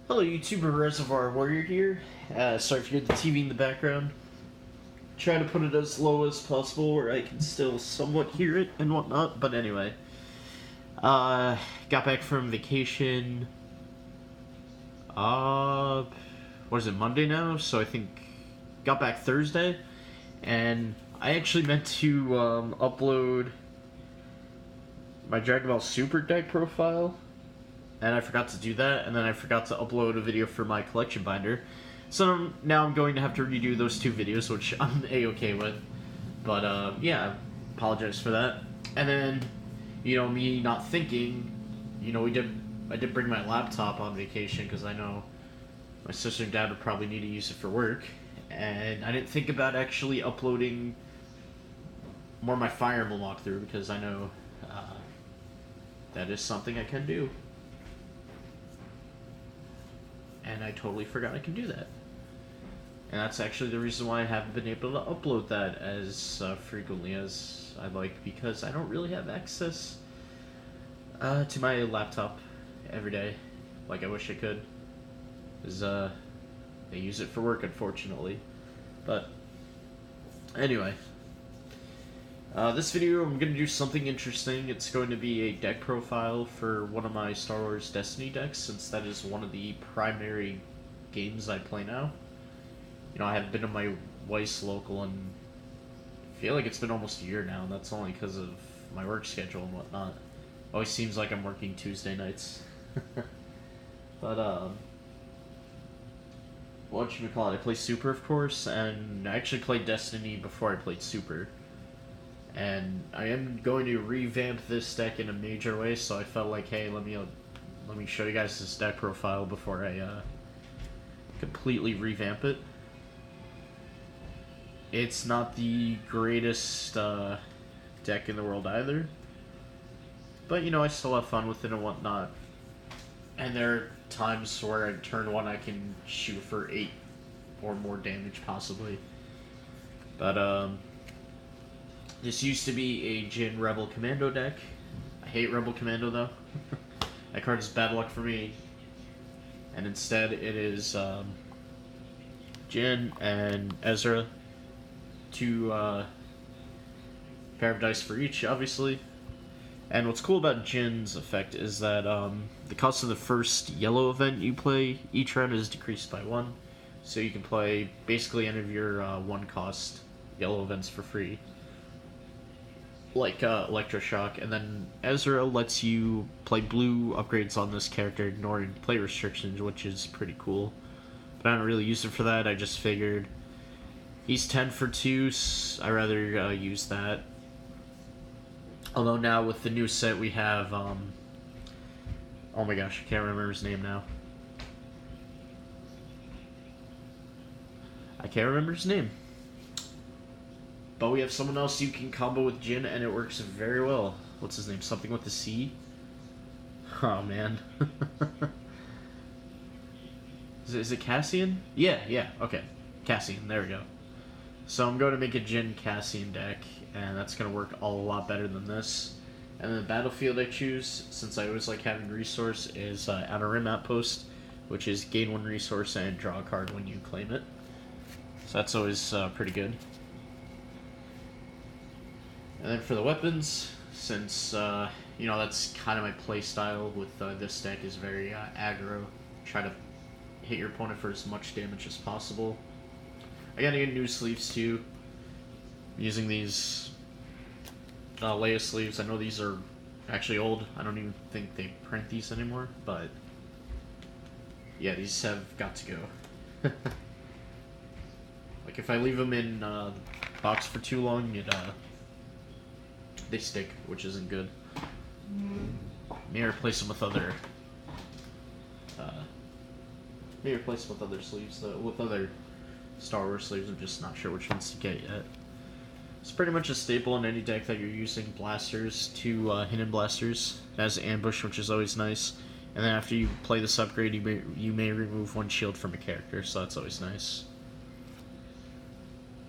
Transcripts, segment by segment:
Hello YouTuber, Reservoir Warrior here. Sorry if you hear the TV in the background. Trying to put it as low as possible where I can still somewhat hear it and whatnot, but anyway. Got back from vacation, what is it, Monday now? So I think, got back Thursday, and I actually meant to, upload my Dragon Ball Super deck profile, and I forgot to do that, and then I forgot to upload a video for my collection binder. So now I'm going to have to redo those two videos, which I'm A-okay with. But, yeah, apologize for that. And then, me not thinking, I did bring my laptop on vacation, because I know my sister and dad would probably need to use it for work. And I didn't think about actually uploading more of my Fire Emblem walkthrough, because I know that is something I can do. And I totally forgot I can do that. And that's actually the reason why I haven't been able to upload that as frequently as I'd like, because I don't really have access to my laptop every day like I wish I could. Because they use it for work, unfortunately. But anyway, this video I'm going to do something interesting. It's going to be a deck profile for one of my Star Wars Destiny decks, since that is one of the primary games I play now. I haven't been to my wife's local and I feel like it's been almost a year now, and that's only because of my work schedule and whatnot. Always seems like I'm working Tuesday nights. But, whatchamacallit, I play Super, of course, and I actually played Destiny before I played Super. And I am going to revamp this deck in a major way, so I felt like, hey, let me show you guys this deck profile before I completely revamp it. It's not the greatest deck in the world either, but I still have fun with it and whatnot. And there are times where at turn 1 I can shoot for 8 or more damage possibly. But this used to be a Jin Rebel Commando deck. I hate Rebel Commando though. That card is bad luck for me. And instead it is Jin and Ezra. 2 pair of dice for each, obviously. And what's cool about Jin's effect is that the cost of the first yellow event you play each round is decreased by 1. So you can play basically any of your 1-cost yellow events for free. Like Electroshock, and then Ezra lets you play blue upgrades on this character, ignoring play restrictions, which is pretty cool. But I don't really use it for that. I just figured he's 10 for 2, I'd rather use that. Although now with the new set we have, oh my gosh, I can't remember his name now. I can't remember his name. But we have someone else you can combo with Jin, and it works very well. What's his name? Something with the C? Oh, man. Is it Cassian? Yeah, okay. Cassian, there we go. So I'm going to make a Jin Cassian deck, and that's going to work a lot better than this. And then the battlefield I choose, since I always like having resource, is Outer Rim Outpost, which is gain 1 resource and draw a card when you claim it. So that's always pretty good. And then for the weapons, since, that's kind of my play style with this deck, is very aggro. Try to hit your opponent for as much damage as possible. I gotta get new sleeves too. I'm using these Leia sleeves. I know these are actually old. I don't even think they print these anymore, but yeah, these have got to go. Like if I leave them in the box for too long, they stick, which isn't good. May replace them with other sleeves, with other Star Wars sleeves. I'm just not sure which ones to get yet. It's pretty much a staple in any deck that you're using blasters, 2 hidden blasters as ambush, which is always nice. And then after you play this upgrade, you may remove 1 shield from a character, so that's always nice.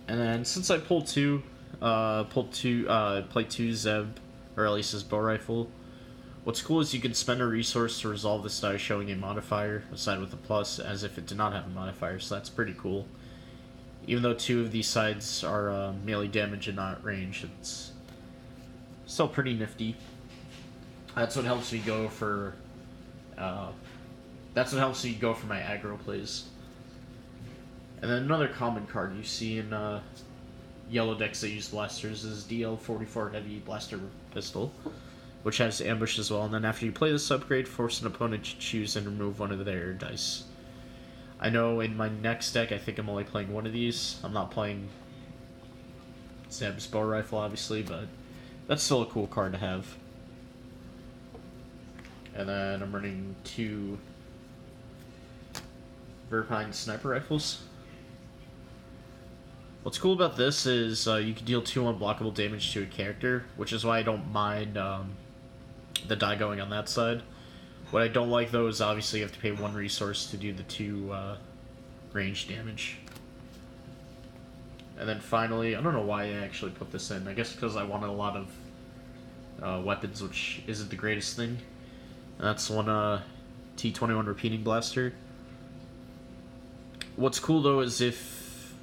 And then since I pulled 2, play 2 Zeb, or at least his bow rifle, What's cool is you can spend a resource to resolve this die showing a modifier, a side with a plus, as if it did not have a modifier, so that's pretty cool. Even though 2 of these sides are melee damage and not range, it's still pretty nifty. That's what helps me go for... that's what helps me go for my aggro plays. And then another common card you see in yellow decks that use blasters is DL44 Heavy Blaster Pistol, which has ambush as well. And then after you play this upgrade, force an opponent to choose and remove one of their dice. I know in my next deck, I think I'm only playing one of these. I'm not playing Zeb's bow rifle, obviously, but that's still a cool card to have. And then I'm running 2 Verpine sniper rifles. What's cool about this is you can deal 2 unblockable damage to a character, which is why I don't mind the die going on that side. What I don't like, though, is obviously you have to pay 1 resource to do the 2 range damage. And then finally, I don't know why I actually put this in. I guess because I wanted a lot of weapons, which isn't the greatest thing. And that's one T21 repeating blaster. What's cool, though, is if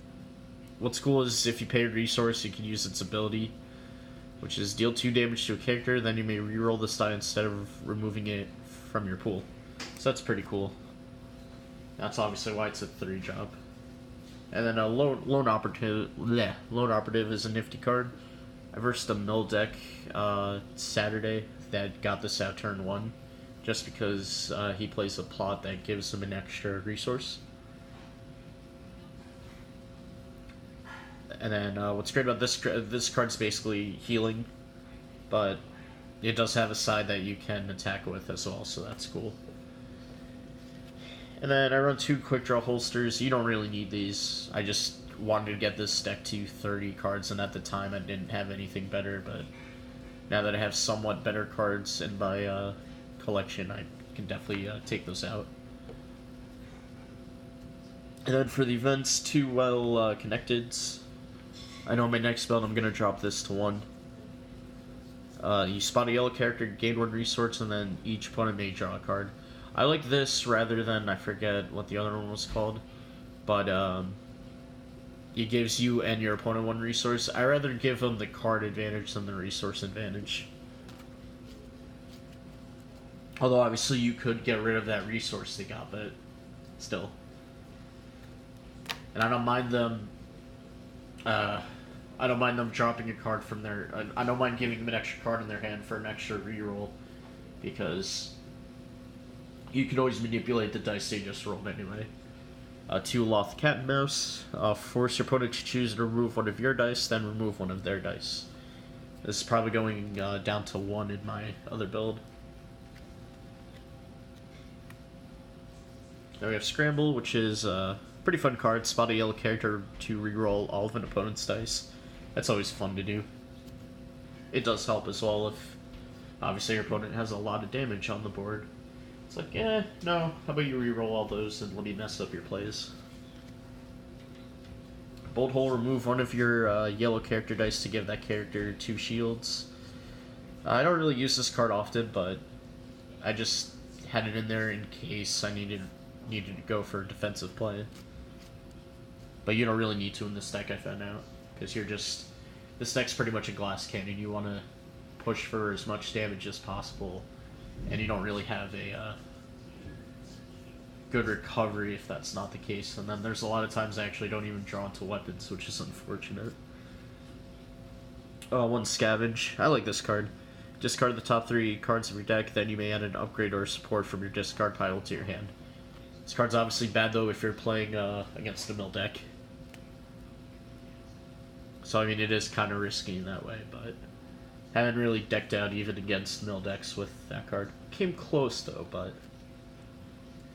you pay a resource, you can use its ability, which is deal 2 damage to a character, then you may reroll this die instead of removing it from your pool. So that's pretty cool. That's obviously why it's a 3 job. And then a Lone Operative is a nifty card. I versed a mill deck Saturday that got this out turn 1, just because he plays a plot that gives him an extra resource. And then what's great about this card's basically healing, but it does have a side that you can attack with as well, so that's cool. And then I run 2 quick draw holsters. You don't really need these. I just wanted to get this deck to 30 cards, and at the time I didn't have anything better, but now that I have somewhat better cards in my collection, I can definitely take those out. And then for the events, 2 well connected. I know in my next build I'm going to drop this to 1. You spot a yellow character, gain 1 resource, and then each opponent may draw a card. I like this rather than, I forget what the other one was called, but it gives you and your opponent 1 resource. I rather give them the card advantage than the resource advantage. Although obviously you could get rid of that resource they got, but still. And I don't mind them dropping a card from their... I don't mind giving them an extra card in their hand for an extra reroll, because you can always manipulate the dice they just rolled anyway. 2 Loth Cat and Mouse. Force your opponent to choose and remove 1 of your dice, then remove 1 of their dice. This is probably going down to 1 in my other build. Then we have Scramble, which is a pretty fun card. Spot a yellow character to reroll all of an opponent's dice. That's always fun to do. It does help as well if, obviously, your opponent has a lot of damage on the board. It's like, no, how about you reroll all those and let me mess up your plays. Bolt Hole, remove 1 of your yellow character dice to give that character 2 shields. I don't really use this card often, but I just had it in there in case I needed to go for a defensive play. But you don't really need to in this deck, I found out. Because this deck's pretty much a glass cannon. You want to push for as much damage as possible. And you don't really have a good recovery if that's not the case. And then there's a lot of times I actually don't even draw into weapons, which is unfortunate. 1 Scavenge. I like this card. Discard the top 3 cards of your deck, then you may add an upgrade or support from your discard pile to your hand. This card's obviously bad, though, if you're playing against a mill deck. So, I mean, it is kind of risky in that way, but haven't really decked out even against mill decks with that card. Came close, though, but...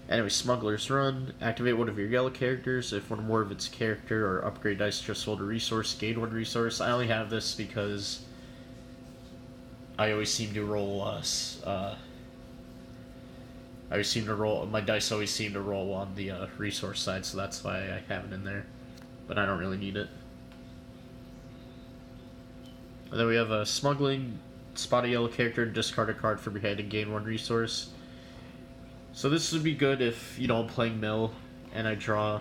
Anyway, Smuggler's Run. Activate 1 of your yellow characters. If 1 or more of its character or upgrade dice just rolled a resource, gain 1 resource. I only have this because I always seem to roll my dice always seem to roll on the resource side, so that's why I have it in there. But I don't really need it. And then we have Smuggling. spot a yellow character and discard a card from your hand and gain 1 resource. So this would be good if, you know, I'm playing mill and I draw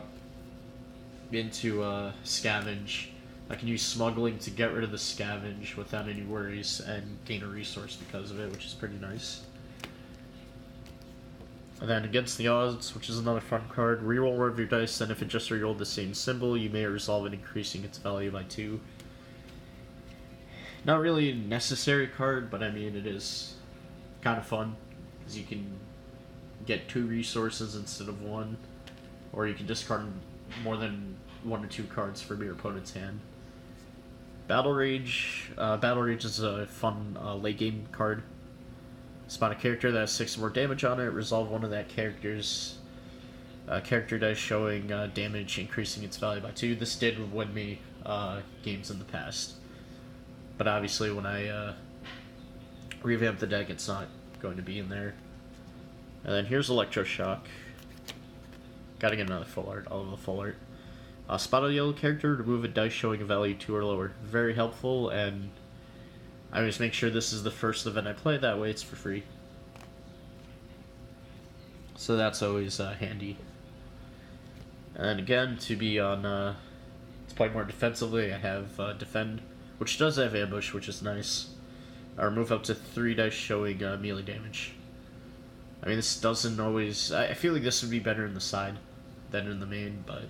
into scavenge. I can use smuggling to get rid of the scavenge without any worries and gain a resource because of it, which is pretty nice. And then against the odds, which is another fun card, reroll one of your dice, and if it just rerolled the same symbol, you may resolve it, increasing its value by 2. Not really a necessary card, but I mean it is kind of fun, because you can get 2 resources instead of 1, or you can discard more than 1 or 2 cards from your opponent's hand. Battle Rage. Battle Rage is a fun late game card. Spot a character that has 6 more damage on it. Resolve one of that character's character dice showing damage, increasing its value by 2. This did win me games in the past. But obviously when I revamp the deck, it's not going to be in there. And then here's Electroshock. Gotta get another full art. I'll have a full art. Spot a yellow character, remove a dice showing a value 2 or lower. Very helpful, and I always make sure this is the first event I play, that way it's for free. So that's always handy. And again, to be on, to play more defensively, I have Defend, which does have Ambush, which is nice. I remove up to 3 dice showing melee damage. I mean, this doesn't always... I feel like this would be better in the side than in the main, but...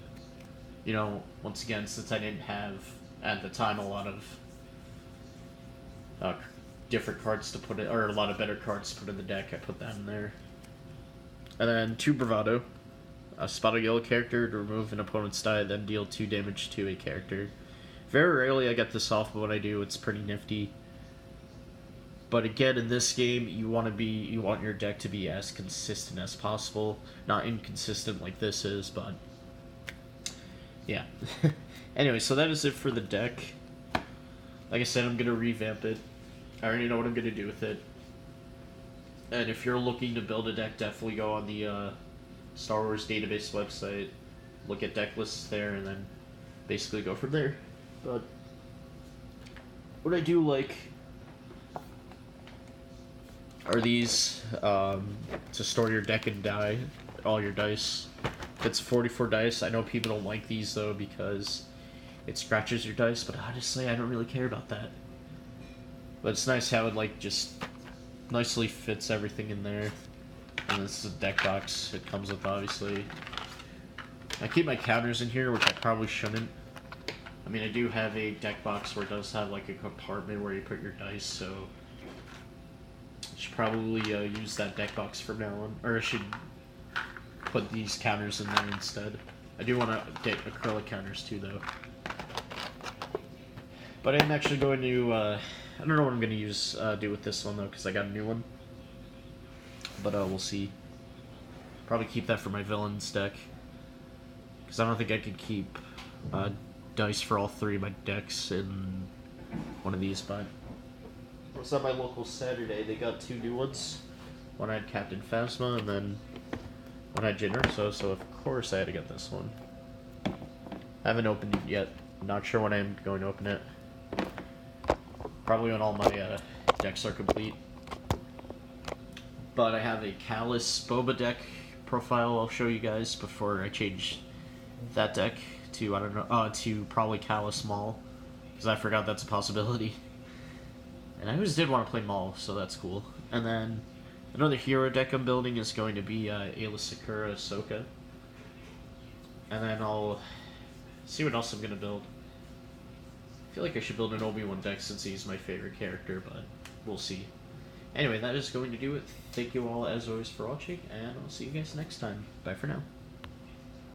You know, once again, since I didn't have, at the time, a lot of different cards to put it, or a lot of better cards to put in the deck, I put that in there. And then 2 Bravado. Spot a yellow character to remove an opponent's die, then deal 2 damage to a character. Very rarely I get this off, but when I do, it's pretty nifty. But again, in this game, you want your deck to be as consistent as possible. Not inconsistent like this is, but... yeah. Anyway, so that is it for the deck. Like I said, I'm going to revamp it. I already know what I'm going to do with it. And if you're looking to build a deck, definitely go on the Star Wars database website. Look at deck lists there, and then basically go from there. But what I do like are these to store your deck and all your dice. It's 44 dice. I know people don't like these though because it scratches your dice, but honestly I don't really care about that. But it's nice how it like just nicely fits everything in there. And this is a deck box it comes with, obviously. I keep my counters in here, which I probably shouldn't. I mean, I do have a deck box where it does have like a compartment where you put your dice, so I should probably use that deck box from now on, or I should put these counters in there instead. I do want to get acrylic counters too, though. But I'm actually going to, I don't know what I'm going to do with this one, though, because I got a new one. But we'll see. Probably keep that for my villains deck. Because I don't think I could keep dice for all 3 of my decks in one of these, but... I was at my local Saturday, they got 2 new ones. One had Captain Phasma, and then one had Jin Urso, so of course I had to get this one. I haven't opened it yet. I'm not sure when I'm going to open it. Probably when all my decks are complete. But I have a Callus Boba deck profile I'll show you guys before I change that deck to, I don't know, to probably Callus Maul. Because I forgot that's a possibility. And I always did want to play Maul, so that's cool. And then another hero deck I'm building is going to be Aayla Secura Ahsoka. And then I'll see what else I'm going to build. I feel like I should build an Obi-Wan deck since he's my favorite character, but we'll see. Anyway, that is going to do it. Thank you all, as always, for watching, and I'll see you guys next time. Bye for now.